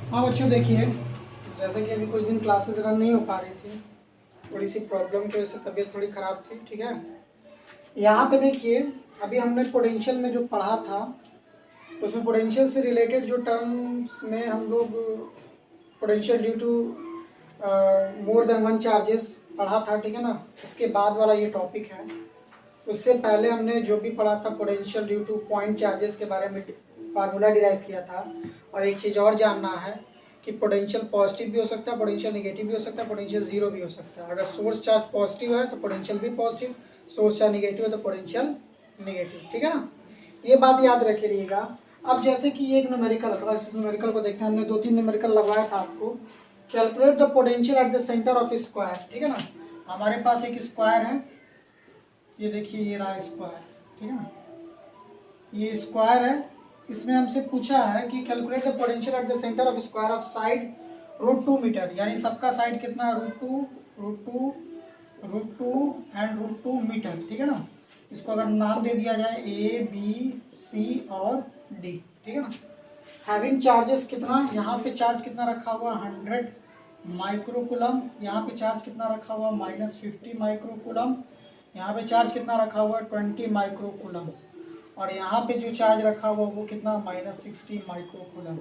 हाँ बच्चों देखिए, जैसे कि अभी कुछ दिन क्लासेस रन नहीं हो पा रही थी, थोड़ी सी प्रॉब्लम की वजह से तबीयत थोड़ी ख़राब थी। ठीक है, यहाँ पे देखिए अभी हमने पोटेंशियल में जो पढ़ा था, तो उसमें पोटेंशियल से रिलेटेड जो टर्म्स में हम लोग potential due to more than one charges पढ़ा था। ठीक है ना, उसके बाद वाला ये टॉपिक है। उससे पहले हमने जो भी पढ़ा था potential due two point charges के बारे में फार्मूला डिराइव किया था। और एक चीज़ और जानना है कि पोटेंशियल पॉजिटिव भी हो सकता है, पोटेंशियल नेगेटिव भी हो सकता है, पोटेंशियल जीरो भी हो सकता है। अगर सोर्स चार्ज पॉजिटिव है तो पोटेंशियल भी पॉजिटिव, सोर्स चार्ज नेगेटिव है तो पोटेंशियल नेगेटिव। ठीक है ना, ये बात याद रखिएगा। अब जैसे कि ये एक न्यूमेरिकल है, थोड़ा इस न्यूमेरिकल को देखते हैं। हमने 2-3 न्यूमेरिकल लगवाया था आपको। Calculate the potential at the centre of square. ठीक है ना, हमारे पास एक स्क्वायर है, ये देखिए ये रहा स्क्वायर। ठीक है ना, ये स्क्वायर है। इसमें हमसे पूछा है कि calculate the potential at the centre of square of side √2 metre, यानी सबका साइड कितना है, √2 एंड √2 मीटर। ठीक है ना, इसको अगर नाम दे दिया जाए A B C और D। ठीक है ना, हैविंग चार्जेस कितना, यहाँ पे चार्ज कितना रखा हुआ 100 माइक्रोकुलम, यहाँ पे चार्ज कितना रखा हुआ -50 माइक्रोकुलम, यहाँ पे चार्ज कितना रखा हुआ 20 माइक्रोकुलम, और यहाँ पे जो चार्ज रखा हुआ वो कितना -60 माइक्रोकुलम।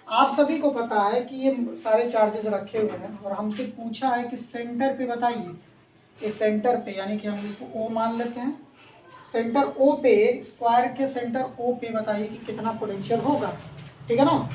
आप सभी को पता है कि ये सारे चार्जेस रखे हुए हैं, और हमसे पूछा है कि सेंटर पे बताइए। ये सेंटर पे यानी कि हम इसको O मान लेते हैं। सेंटर O पे, स्क्वायर के सेंटर O पे बताइए कि कितना पोटेंशियल होगा। ठीक है ना,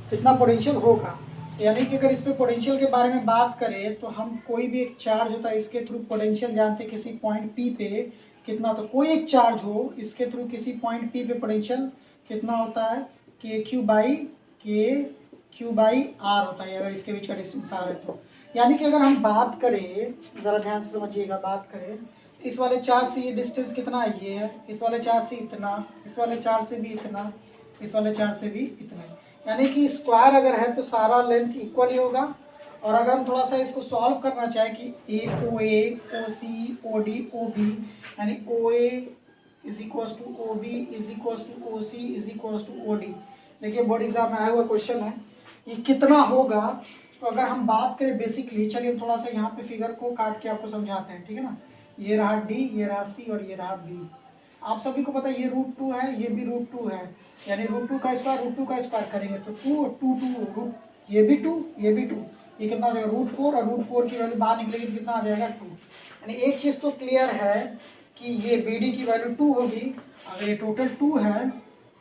कितना पोटेंशियल होगा। यानी कि अगर इस पे पोटेंशियल के बारे में बात करें तो हम कोई भी एक चार्ज होता है इसके थ्रू पोटेंशियल जानते हैं किसी पॉइंट P पे कितना। तो कोई एक चार्ज हो इसके थ्रू किसी पॉइंट P पे पोटेंशियल कितना होता है, KQ/R होता है, अगर इसके बीच का डिस्टेंस R है तो। यानी कि अगर हम बात करें, ज़रा ध्यान से समझिएगा, बात करें इस वाले चार्ज से ये डिस्टेंस कितना है, ये है, इस वाले चार्ज से इतना, इस वाले चार्ज से भी इतना, इस वाले चार्ज से भी इतना। यानी कि स्क्वायर अगर है तो सारा लेंथ इक्वल ही होगा। और अगर हम थोड़ा सा इसको सॉल्व करना चाहें कि AOA, OC, OD, OB, यानी OA is equals to OB is equals to OC is equals to OD। देखिए बोर्ड एग्जाम में आया हुआ क्वेश्चन है, ये कितना होगा। तो अगर हम बात करें बेसिकली, चलिए थोड़ा सा यहाँ पे फिगर को काट के आपको समझाते हैं। ठीक है ना, ये रहा D, ये रहा C और ये रहा B। आप सभी को पता है ये √2 है, ये भी √2 है, यानी √2 का स्क्वायर करेंगे तो 2 ये भी 2, ये भी 2, ये कितना आ जाएगा √4, और √4 की वैल्यू बाहर निकलेगी तो कितना आ जाएगा 2। यानी एक चीज़ तो क्लियर है कि ये BD की वैल्यू 2 होगी। अगर ये टोटल 2 है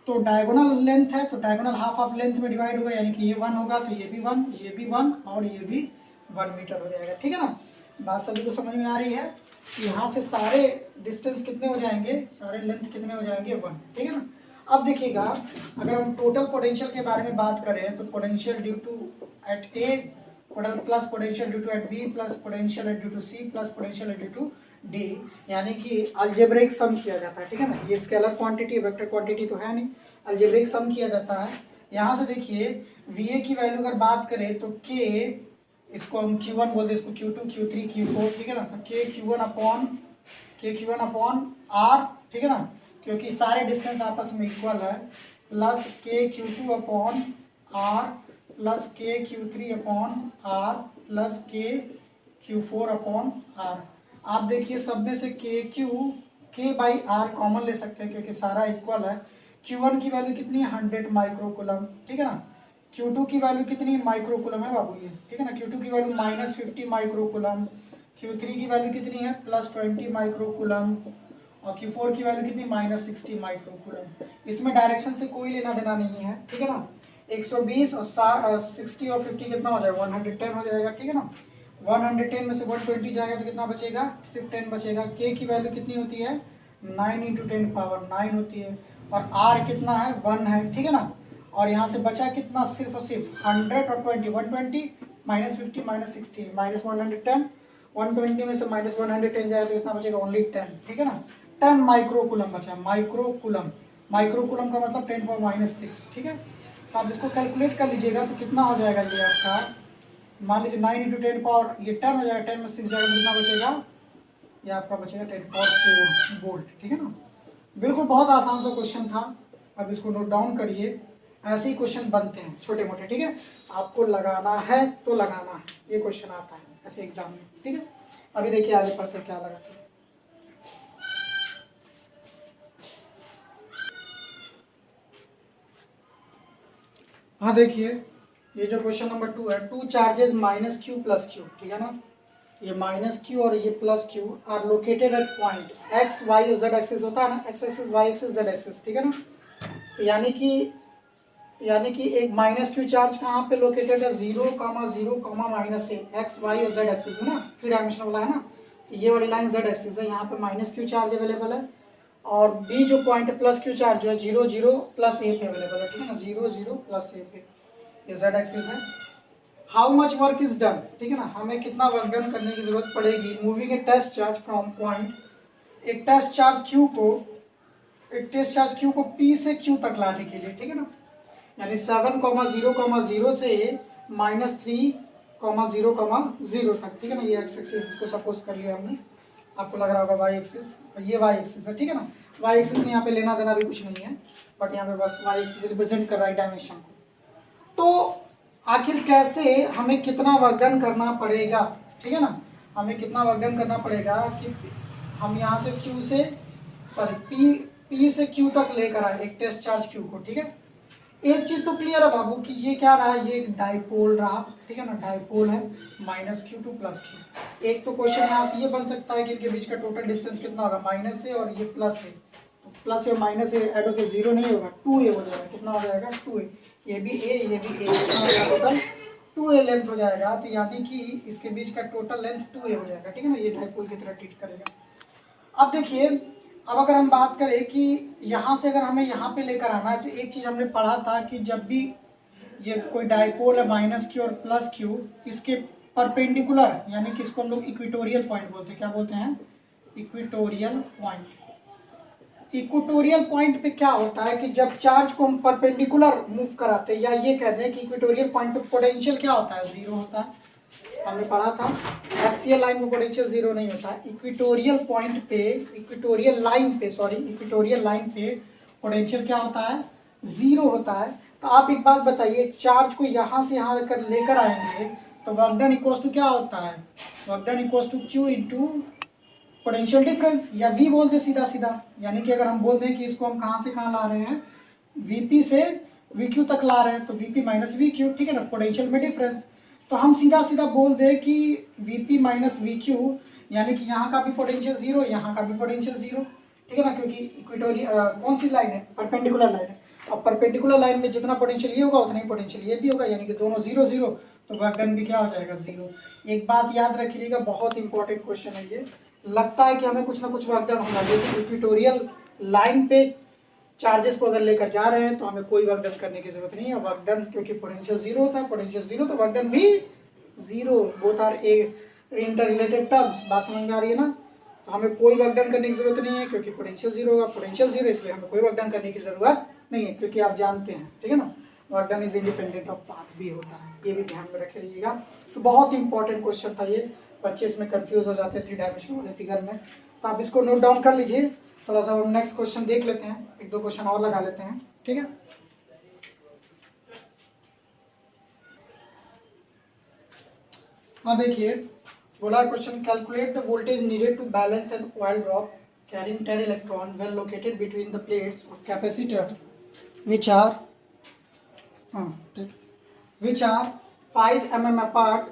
तो डायगोनल लेंथ है, तो डायगोनल हाफ ऑफ लेंथ में डिवाइड होगा, यानी कि ये 1 होगा तो ये भी 1, ये भी 1 और ये भी 1 मीटर हो जाएगा। ठीक है ना, बात सभी को समझ में आ रही है। यहाँ से सारे डिस्टेंस कितने हो जाएंगे, सारे लेंथ कितने हो जाएंगे 1। ठीक है ना, अब देखिएगा अगर हम टोटल पोटेंशियल के बारे में बात करें तो potential due to at A plus potential due to at B plus potential due to C plus potential due to D, यानी कि अलजेब्रिक सम किया जाता है। ठीक है ना, ये स्केलर क्वांटिटी वेक्टर क्वांटिटी तो है नहीं, अलजेब्रिक सम किया जाता है। यहाँ से देखिए VA की वैल्यू अगर बात करें तो K, इसको हम Q1 बोलते हैं, इसको Q2, Q3, Q4। ठीक है ना, तो KQ1 अपॉन R। ठीक है ना, क्योंकि सारे डिस्टेंस आपस में इक्वल है, plus KQ2 upon R plus KQ3 upon R plus KQ4 upon R। आप देखिए सब में से K/R कॉमन ले सकते हैं क्योंकि सारा इक्वल है। Q1 की वैल्यू कितनी है 100 माइक्रोकुलम। ठीक है ना, Q2 की वैल्यू कितनी माइक्रोकुलम है बाबू, ये ठीक है ना, Q2 की वैल्यू -50 माइक्रोकुलम, Q3 की वैल्यू कितनी है +20 माइक्रोकुलम, और Q4 की वैल्यू कितनी -60 माइक्रोकुलम। इसमें डायरेक्शन से कोई लेना देना नहीं है। ठीक है ना, 120 और 60 और 50 कितना हो जाएगा 110 हो जाएगा। ठीक है ना, 110 में से 120 जाएगा तो कितना बचेगा, सिर्फ 10 बचेगा। K की वैल्यू कितनी होती है 9 × 10⁻9 होती है, और R कितना है 1 है। ठीक है ना, और यहाँ से बचा कितना, सिर्फ और सिर्फ 100 और 20, 120 -50 -60 -110, 120 में से -110 जाए तो कितना बचेगा ओनली 10। ठीक है ना, 10 माइक्रोकुलम बचा, माइक्रोकुलम, माइक्रोकुलम का मतलब 10⁻⁻6। ठीक है, तो आप इसको कैलकुलेट कर लीजिएगा तो कितना हो जाएगा ये आपका, मान लीजिए 9 × 10 पावर, ये 10 हो जाएगा, 10 में 6 जाएगा तो कितना बचेगा, ये आपका बचेगा 10⁴ वोल्ट। ठीक है ना, बिल्कुल बहुत आसान सा क्वेश्चन था। अब इसको नोट डाउन करिए ऐसे ही क्वेश्चन बनते हैं छोटे मोटे, ठीक है। आपको लगाना है तो लगाना है, ये क्वेश्चन आता है ऐसे एग्जाम में, ठीक है। अभी देखिए आगे पढ़ते क्या लगाते हैं। हाँ देखिए, ये जो क्वेश्चन नंबर 2 है, 2 charges minus q plus q, ठीक है ना। ये माइनस क्यू और ये plus q are located at point x y z axis होता है ना, x axis y axis z axis, ठीक है ना। तो यानी कि एक माइनस क्यू चार्ज कहाँ पे लोकेटेड है, 0, माइनस ए, एक्स वाई और जेड एक्सिस में ना, 3 डायमेंशनल वाला है ना। तो ये वाली लाइन जेड एक्सिस है, यहाँ पे माइनस क्यू चार्ज अवेलेबल है। और बी जो पॉइंट है प्लस क्यू चार्ज जो है 0, प्लस ए पे अवेलेबल है, ठीक है ना, 0, प्लस ए पे, ये जेड एक्सिस है। How much work is done, ठीक है ना, हमें कितना वर्क डन करने की जरूरत पड़ेगी। Moving a test charge from point, एक टेस्ट चार्ज क्यू को पी से क्यू तक लाने के लिए, ठीक है ना। यानी 7,0,0 से -3,0,0 तक, ठीक है ना। ये एक्स एक्सिस इसको सपोज कर लिया हमने, आपको लग रहा होगा वाई एक्सिस, ये वाई एक्सिस है, ठीक है ना। वाई एक्सिस यहाँ पे लेना देना भी कुछ नहीं है, बट यहाँ पे बस वाई एक्सिस रिप्रेजेंट कर रहा है डायमेंशन को। तो आखिर कैसे हमें कितना वर्क डन करना पड़ेगा, ठीक है ना। हमें कितना वर्क डन करना पड़ेगा कि हम यहाँ से क्यू से पी से क्यू तक लेकर आए एक टेस्ट चार्ज क्यू को, ठीक है। एक चीज तो क्लियर है बाबू कि ये क्या रहा, ये एक डाइपोल रहा, ठीक है ना, डाइपोल है, minus Q two plus Q. एक तो क्वेश्चन यहाँ से ये बन सकता है कि इनके बीच का टोटल डिस्टेंस कितना होगा, माइनस से और ये प्लस है, तो प्लस और माइनस से ऐड होकर 0 नहीं होगा, 2a हो जाएगा। कितना हो जाएगा, 2a, ये भी a, ये भी a, कितना हो जाएगा टोटल 2a लेंथ हो जाएगा। तो यानी कि इसके बीच का टोटल लेंथ 2a हो जाएगा, ठीक है ना, ये डाइपोल की तरह ट्रीट करेगा। अब देखिए, अब अगर हम बात करें कि यहाँ से अगर हमें यहाँ पे लेकर आना है, तो एक चीज हमने पढ़ा था कि जब भी ये कोई डाइपोल है माइनस क्यू और प्लस क्यू, इसके परपेंडिकुलर, यानी कि इसको हम लोग इक्वेटोरियल पॉइंट बोलते हैं, क्या बोलते हैं, इक्वेटोरियल पॉइंट। इक्वेटोरियल पॉइंट पे क्या होता है कि जब चार्ज को हम परपेंडिकुलर मूव कराते हैं, या ये कहते हैं कि इक्वेटोरियल पॉइंट पे पोटेंशियल क्या होता है, 0 होता है। हमने पढ़ा था एक्सियल लाइन में पोटेंशियल 0 नहीं होता, इक्वेटोरियल पॉइंट पे, इक्वेटोरियल लाइन पे पोटेंशियल क्या होता है, 0 होता है। तो आप एक बात बताइए, चार्ज को यहाँ से यहाँ लेकर आएंगे तो वर्क डन इक्वल्स टू क्या होता है, work done equals to q into potential difference, या v बोल दे सीधा सीधा। यानी कि अगर हम बोल दें कि इसको हम कहाँ से कहाँ ला रहे हैं, vp से vq तक ला रहे हैं, तो vp माइनस vq, ठीक है ना, पोटेंशियल में डिफरेंस। तो हम सीधा सीधा बोल दें कि vp माइनस vq, यानी कि यहाँ का भी पोटेंशियल 0, यहाँ का भी पोटेंशियल 0, ठीक है ना, क्योंकि इक्वेटोरियल कौन सी लाइन है, परपेंडिकुलर लाइन है। अब परपेंडिकुलर लाइन में जितना पोटेंशियल ये होगा उतना ही पोटेंशियल ये भी होगा, यानी कि दोनों 0, 0, तो वर्क डन भी क्या हो जाएगा, 0। एक बात याद रखिएगा, बहुत इंपॉर्टेंट क्वेश्चन है ये। लगता है कि हमें कुछ ना कुछ वर्क डन होगा, लेकिन इक्वेटोरियल लाइन पे चार्जेस को अगर लेकर जा रहे हैं तो हमें कोई वर्क डन करने की जरूरत नहीं है। वर्क डन क्योंकि पोटेंशियल 0 होता है, पोटेंशियल 0 तो वर्क डन भी 0, both are interrelated terms. बात समझ में आ रही है ना। तो हमें कोई वर्क डन करने की जरूरत नहीं है क्योंकि पोटेंशियल 0 होगा, पोटेंशियल 0, इसलिए हमें कोई वर्क डन करने की जरूरत नहीं है, क्योंकि आप जानते हैं, ठीक है ना, work done is independent of path भी होता है, ये भी ध्यान में रखे रहिएगा। तो बहुत इंपॉर्टेंट क्वेश्चन था ये, बच्चे इसमें कंफ्यूज हो जाते हैं 3 डायमेंशनल वाले फिगर में। तो आप इसको नोट डाउन कर लीजिए। थोड़ा सा हम नेक्स्ट क्वेश्चन देख लेते हैं, 1-2 क्वेश्चन और लगा लेते हैं, ठीक है। हाँ देखिए, बोला question, calculate the voltage needed to balance an oil drop carrying 10 electron when located between the plates of capacitor which are 5 mm apart,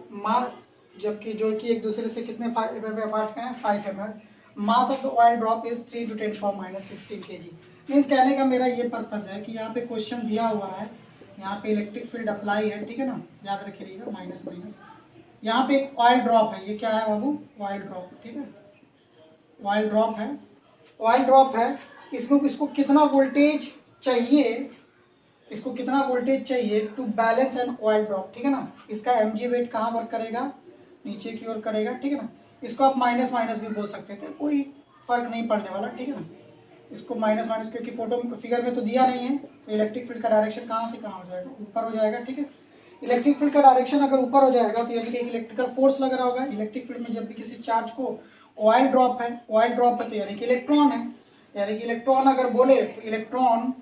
जबकि जो कि एक दूसरे से कितने 5 mm अपार्ट हैं, 5 mm। Mass of the oil drop is 3 × 10⁻16 kg। Means कहने का मेरा ये पर्पज है कि यहाँ पे क्वेश्चन दिया हुआ है, यहाँ पे इलेक्ट्रिक फील्ड अप्लाई है, ठीक है ना, याद रखिएगा, माइनस माइनस। यहाँ पे एक ऑयल ड्रॉप है, ये क्या है बाबू, ऑयल ड्रॉप, ठीक है, ऑयल ड्रॉप है, ऑयल ड्रॉप है। इसको कितना वोल्टेज चाहिए, इसको कितना वोल्टेज चाहिए to balance an oil drop, ठीक है ना। इसका mg वेट कहाँ वर्क करेगा, नीचे की ओर करेगा, ठीक है ना। इसको आप माइनस माइनस भी बोल सकते थे, कोई फर्क नहीं पड़ने वाला, ठीक है ना। इसको माइनस माइनस, क्योंकि फोटो फिगर में तो दिया नहीं है, तो इलेक्ट्रिक फील्ड का डायरेक्शन कहाँ से कहाँ हो जाएगा, ऊपर हो जाएगा, ठीक है। इलेक्ट्रिक फील्ड का डायरेक्शन अगर ऊपर हो जाएगा तो यानी कि एक इलेक्ट्रिकल फोर्स लग रहा होगा। इलेक्ट्रिक फील्ड में जब भी किसी चार्ज को, ऑयल ड्रॉप है, ऑयल ड्रॉप है तो यानी कि इलेक्ट्रॉन है, यानी कि इलेक्ट्रॉन अगर बोले तो इलेक्ट्रॉन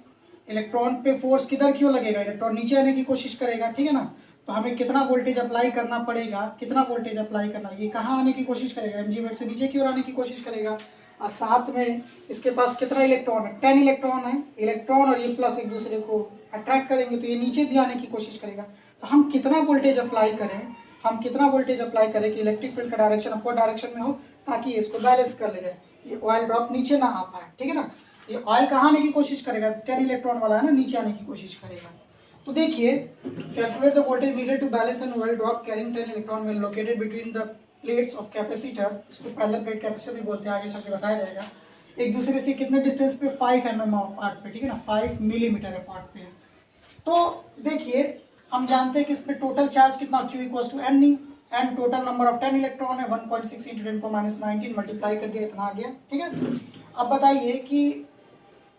इलेक्ट्रॉन पे फोर्स किधर क्यों लगेगा, इलेक्ट्रॉन नीचे आने की कोशिश करेगा, ठीक है ना। तो हमें कितना वोल्टेज अप्लाई करना पड़ेगा, कितना वोल्टेज अप्लाई करना, ये कहाँ आने की कोशिश करेगा, mg वेट से नीचे की ओर आने की कोशिश करेगा। और साथ में इसके पास कितना इलेक्ट्रॉन है, 10 इलेक्ट्रॉन है। इलेक्ट्रॉन और ये प्लस एक दूसरे को अट्रैक्ट करेंगे तो ये नीचे भी आने की कोशिश करेगा। तो हम कितना वोल्टेज अप्लाई करें, हम कितना वोल्टेज अप्लाई करें कि इलेक्ट्रिक फील्ड का डायरेक्शन अपवर्ड डायरेक्शन में हो, ताकि इसको बैलेंस कर ले जाए, ये ऑयल ड्रॉप नीचे ना आ पाए, ठीक है ना। ये ऑयल कहाँ आने की कोशिश करेगा, 10 इलेक्ट्रॉन वाला है ना, नीचे आने की कोशिश करेगा। तो देखिए, calculate the voltage needed to balance an oil drop carrying 10 electron when located between the plates of capacitor, इसको पैरेलल प्लेट कैपेसिटर भी बोलते हैं, आगे चल के बताया जाएगा। एक दूसरे से कितने डिस्टेंस पे, 5 mm अपार्ट पे, ठीक है ना, 5 मिलीमीटर अपार्ट पे है। तो देखिए, हम जानते हैं कि इसमें टोटल चार्ज कितना, Q equals to n, and total number of 10 electron है 1.6 × 10⁻19 मल्टीप्लाई कर दिया, इतना आ गया, ठीक है। अब बताइए कि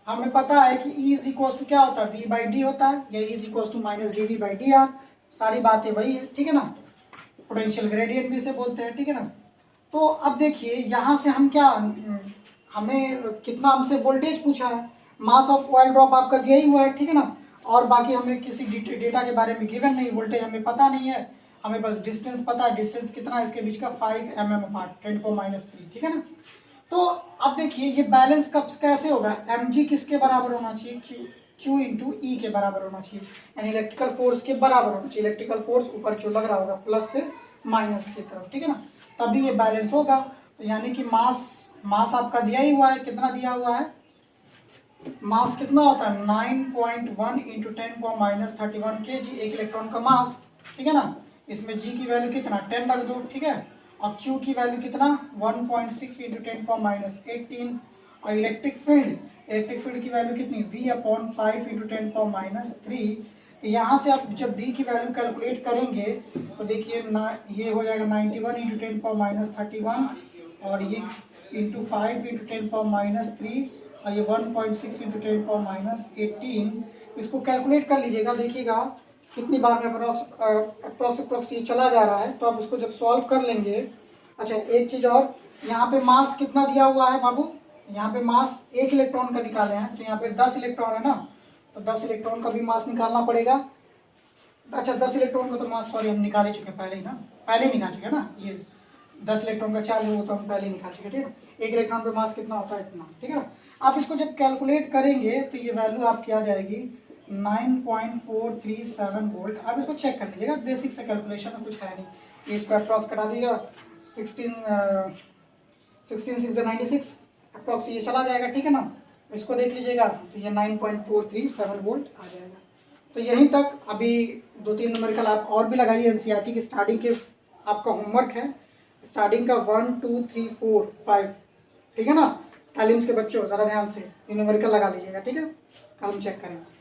हमें पता है कि E इज इक्वल्स टू क्या होता है, V/D होता है, या E is equals to -dV/dr, सारी बातें वही है, ठीक है ना। पोटेंशियल ग्रेडियंट भी इसे बोलते हैं, ठीक है ना। तो अब देखिए, यहाँ से हम क्या, हमें कितना, हमसे वोल्टेज पूछा है, मास ऑफ ऑयल ड्रॉप आपका दिया ही हुआ है, ठीक है ना। और बाकी हमें किसी डेटा के बारे में गिवन नहीं, वोल्टेज हमें पता नहीं है, हमें बस डिस्टेंस पता है, डिस्टेंस कितना है इसके बीच का, 5 mm अपार्ट, 10⁻3, ठीक है ना। तो अब देखिए, ये बैलेंस कब कैसे होगा, mg किसके बराबर होना चाहिए, q इंटू ई के बराबर होना चाहिए, यानी इलेक्ट्रिकल फोर्स के बराबर होना चाहिए। इलेक्ट्रिकल फोर्स ऊपर क्यों लग रहा होगा, प्लस से माइनस की तरफ, ठीक है ना, तभी ये बैलेंस होगा। तो यानी कि मास आपका दिया ही हुआ है, कितना दिया हुआ है, मास कितना होता है 9.1 × 10⁻31 kg, एक इलेक्ट्रॉन का मास, ठीक है ना। इसमें g की वैल्यू कितना 10 रख दो, ठीक है। और q की वैल्यू कितना 1.6 × 10⁻18, और इलेक्ट्रिक फील्ड की वैल्यू कितनी V/5 × 10⁻3। तो यहाँ से आप जब V की वैल्यू कैलकुलेट करेंगे तो देखिए ना, ये हो जाएगा 91 × 10⁻31, और ये इंटू 5 × 10⁻3, और ये 1.6 × 10⁻18, इसको कैलकुलेट कर लीजिएगा, देखिएगा कितनी बार में अप्रॉक्स ये चला जा रहा है। तो आप उसको जब सॉल्व कर लेंगे। अच्छा, एक चीज़ और, यहाँ पे मास कितना दिया हुआ है बाबू, यहाँ पे मास 1 इलेक्ट्रॉन का निकाले हैं, तो यहाँ पे 10 इलेक्ट्रॉन है ना, तो 10 इलेक्ट्रॉन का भी मास निकालना पड़ेगा। अच्छा, 10 इलेक्ट्रॉन का तो मास, सॉरी, हम निकाल चुके पहले ही ना, पहले निकाल चुके ना, ये 10 इलेक्ट्रॉन का चार्ज है वो तो हम पहले निकाल चुके, ठीक है। 1 इलेक्ट्रॉन पे मास कितना होता है, इतना, ठीक है ना। आप इसको जब कैलकुलेट करेंगे तो ये वैल्यू आपकी आ जाएगी 9.437 वोल्ट। आप इसको चेक कर लीजिएगा, बेसिक से कैलकुलेशन में कुछ है नहीं। इसको अप्रॉक्स कटा दीजिएगा, 16 अप्रॉक्स ये चला जाएगा, ठीक है ना। इसको देख लीजिएगा, तो ये 9.437 वोल्ट आ जाएगा। तो यहीं तक अभी 2-3 न्यूमेरिकल आप और भी लगाइए, एनसीईआरटी की स्टार्टिंग के आपका होमवर्क है, स्टार्टिंग का 1 2 3 4 5, ठीक है ना। तालीम्स के बच्चों ज़रा ध्यान से न्यूमेरिकल लगा लीजिएगा, ठीक है, कल हम चेक करेंगे।